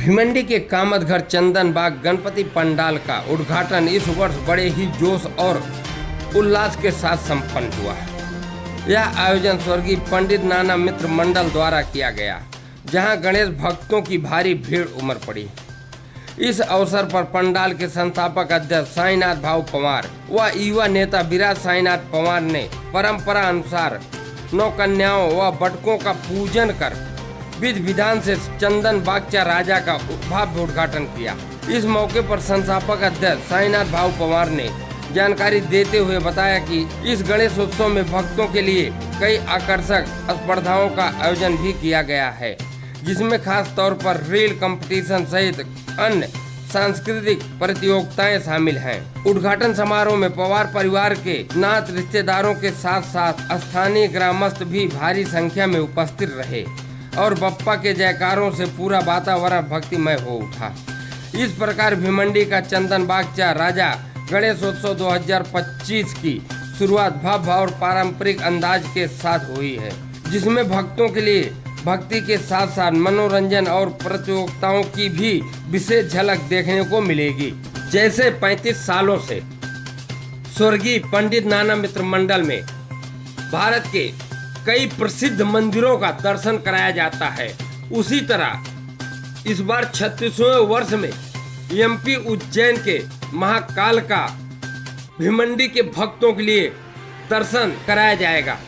भिवंडी के कामत घर चंदन बाग गणपति पंडाल का उद्घाटन इस वर्ष बड़े ही जोश और उल्लास के साथ संपन्न हुआ। यह आयोजन स्वर्गीय पंडित नाना मित्र मंडल द्वारा किया गया, जहां गणेश भक्तों की भारी भीड़ उमड़ पड़ी। इस अवसर पर पंडाल के संस्थापक अध्यक्ष साईनाथ भाऊ पवार व युवा नेता विराज साईनाथ पवार ने परंपरा अनुसार नौ कन्याओं व बटकों का पूजन कर विधि विधान से चंदन बागचा राजा का भव्य उद्घाटन किया। इस मौके पर संस्थापक अध्यक्ष साईनाथ भाऊ पवार ने जानकारी देते हुए बताया कि इस गणेश उत्सव में भक्तों के लिए कई आकर्षक स्पर्धाओं का आयोजन भी किया गया है, जिसमें खास तौर पर रेल कंपटीशन सहित अन्य सांस्कृतिक प्रतियोगिताएं शामिल हैं। उद्घाटन समारोह में पवार परिवार के नात रिश्तेदारों के साथ साथ स्थानीय ग्रामस्थ भी भारी संख्या में उपस्थित रहे और बप्पा के जयकारों से पूरा वातावरण भक्तिमय हो उठा। इस प्रकार भिवंडी का चंदन बागचा राजा गणेश उत्सव 2025 की शुरुआत भव्य और पारंपरिक अंदाज के साथ हुई है, जिसमें भक्तों के लिए भक्ति के साथ साथ मनोरंजन और प्रतियोगिताओं की भी विशेष झलक देखने को मिलेगी। जैसे 35 सालों से स्वर्गीय पंडित नाना मित्र मंडल में भारत के कई प्रसिद्ध मंदिरों का दर्शन कराया जाता है, उसी तरह इस बार 36वें वर्ष में एमपी उज्जैन के महाकाल का भिवंडी के भक्तों के लिए दर्शन कराया जाएगा।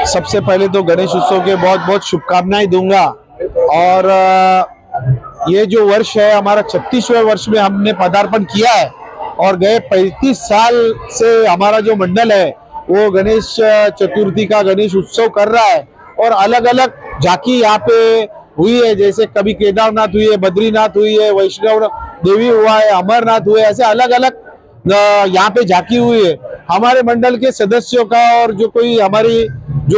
सबसे पहले तो गणेश उत्सव के बहुत बहुत शुभकामनाएं दूंगा। और ये जो वर्ष है हमारा 36वें वर्ष में हमने पदार्पण किया है और गए 35 साल से हमारा जो मंडल है वो गणेश चतुर्थी का गणेश उत्सव कर रहा है। और अलग अलग झांकी यहाँ पे हुई है, जैसे कभी केदारनाथ हुई है, बद्रीनाथ हुई है, वैष्णव देवी हुआ है, अमरनाथ हुए, ऐसे अलग अलग यहाँ पे झांकी हुई है। हमारे मंडल के सदस्यों का और जो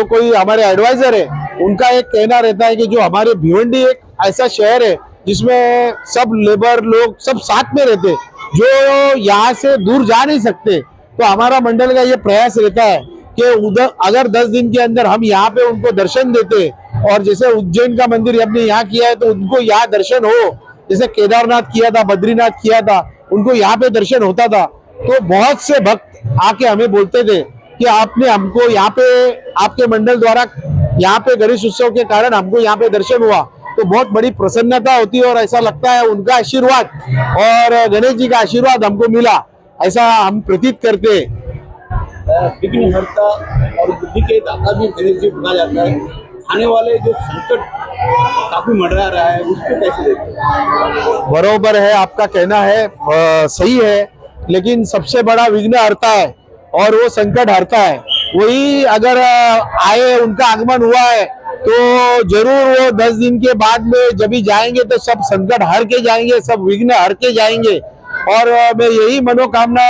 कोई हमारे एडवाइजर है उनका एक कहना रहता है कि जो हमारे भिवंडी एक ऐसा शहर है जिसमें सब लेबर लोग सब साथ में रहते, जो यहाँ से दूर जा नहीं सकते। तो हमारा मंडल का ये प्रयास रहता है कि उधर अगर 10 दिन के अंदर हम यहाँ पे उनको दर्शन देते, और जैसे उज्जैन का मंदिर हमने यहाँ किया है तो उनको यहाँ दर्शन हो, जैसे केदारनाथ किया था, बद्रीनाथ किया था, उनको यहाँ पे दर्शन होता था। तो बहुत से भक्त आके हमें बोलते थे कि आपने हमको यहाँ पे आपके मंडल द्वारा यहाँ पे गणेश उत्सव के कारण हमको यहाँ पे दर्शन हुआ, तो बहुत बड़ी प्रसन्नता होती है और ऐसा लगता है उनका आशीर्वाद और गणेश जी का आशीर्वाद हमको मिला, ऐसा हम प्रतीत करते हैं। विघ्नहर्ता और बुद्धि के दाता भी गणेश जी माना जाता है। आने वाले जो संकट काफी मंडरा रहा है उसको कैसे देखते हैं? बरोबर है, आपका कहना है, सही है, लेकिन सबसे बड़ा विघ्नहर्ता है और वो संकट हरता है। वही अगर आए, उनका आगमन हुआ है तो जरूर वो 10 दिन के बाद में जब भी जाएंगे तो सब संकट हर के जाएंगे, सब विघ्न हर के जाएंगे। और मैं यही मनोकामना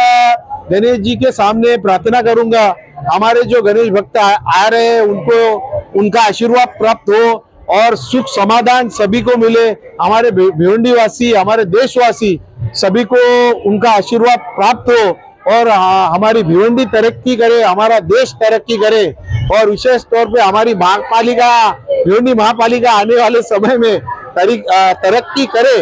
गणेश जी के सामने प्रार्थना करूंगा, हमारे जो गणेश भक्त आ रहे हैं उनको उनका आशीर्वाद प्राप्त हो और सुख समाधान सभी को मिले। हमारे भिवंडी वासी, हमारे देशवासी सभी को उनका आशीर्वाद प्राप्त हो और हमारी भिवंडी तरक्की करे, हमारा देश तरक्की करे और विशेष तौर पे हमारी महापालिका, भिवंडी महापालिका आने वाले समय में तरक्की करे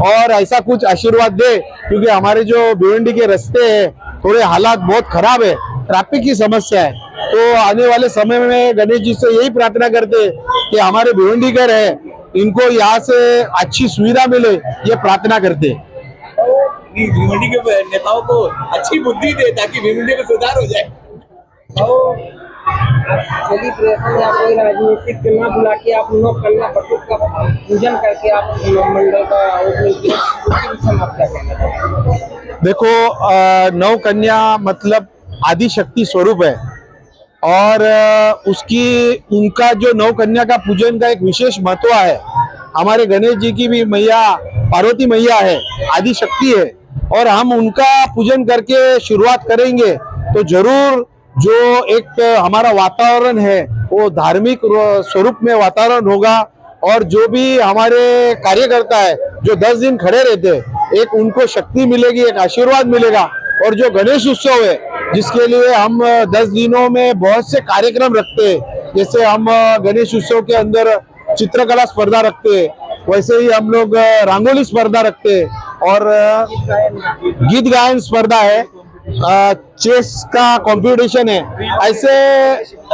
और ऐसा कुछ आशीर्वाद दे, क्योंकि हमारे जो भिवंडी के रास्ते हैं थोड़े हालात बहुत खराब है, ट्रैफिक की समस्या है। तो तो आने वाले समय में गणेश जी से यही प्रार्थना करते हैं कि हमारे भिवंडीकर है इनको यहाँ से अच्छी सुविधा मिले, ये प्रार्थना करते हैं। भिवंडी के नेताओं को अच्छी बुद्धि दे ताकि भिवंडी में सुधार हो जाए। सेलिब्रेशन या कोई राजनीतिक ना बुला के आप नौ कन्या बटुक का पूजन करके आप मंडल का ओपनिंग किया, उसके विषय में आप क्या कहना चाहेंगे? देखो, नौ कन्या मतलब आदि शक्ति स्वरूप है और उनका जो नौ कन्या का पूजन का एक विशेष महत्व है। हमारे गणेश जी की भी मैया पार्वती मैया है, आदि शक्ति है और हम उनका पूजन करके शुरुआत करेंगे तो जरूर जो एक हमारा वातावरण है वो धार्मिक स्वरूप में वातावरण होगा और जो भी हमारे कार्यकर्ता है जो 10 दिन खड़े रहते हैं, एक उनको शक्ति मिलेगी, एक आशीर्वाद मिलेगा। और जो गणेश उत्सव है जिसके लिए हम 10 दिनों में बहुत से कार्यक्रम रखते हैं, जैसे हम गणेश उत्सव के अंदर चित्रकला स्पर्धा रखते हैं, वैसे ही हम लोग रंगोली स्पर्धा रखते हैं और गीत गायन स्पर्धा है, चेस का कंपटीशन है, ऐसे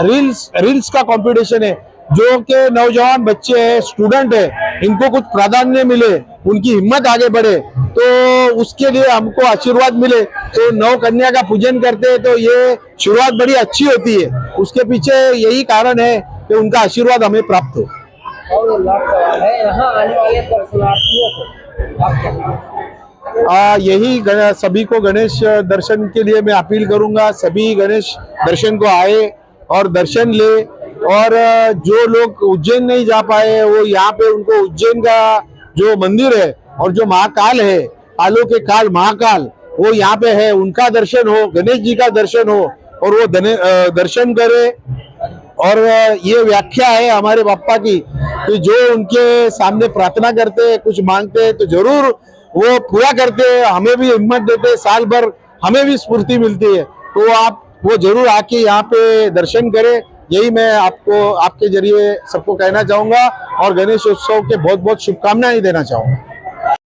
रील्स का कंपटीशन है। जो के नौजवान बच्चे हैं, स्टूडेंट है, इनको कुछ प्राधान्य मिले, उनकी हिम्मत आगे बढ़े, तो उसके लिए हमको आशीर्वाद मिले। तो नौ कन्या का पूजन करते हैं तो ये शुरुआत बड़ी अच्छी होती है, उसके पीछे यही कारण है कि उनका आशीर्वाद हमें प्राप्त हो। और लास्ट सवाल है, यहाँ आने वाले दर्शनार्थियों को आप क्या यही सभी को गणेश दर्शन के लिए मैं अपील करूंगा, सभी गणेश दर्शन को आए और दर्शन ले। और जो लोग उज्जैन नहीं जा पाए वो यहाँ पे उनको उज्जैन का जो मंदिर है और जो महाकाल है, कालों के काल महाकाल, वो यहाँ पे है, उनका दर्शन हो, गणेश जी का दर्शन हो और वो दर्शन करे। और ये व्याख्या है हमारे बापा की कि जो उनके सामने प्रार्थना करते हैं, कुछ मांगते हैं तो जरूर वो पूरा करते हैं, हमें भी हिम्मत देते हैं, साल भर हमें भी स्फूर्ति मिलती है। तो आप वो जरूर आके यहाँ पे दर्शन करें, यही मैं आपको आपके जरिए सबको कहना चाहूंगा और गणेश उत्सव के बहुत बहुत शुभकामनाएं देना चाहूंगा।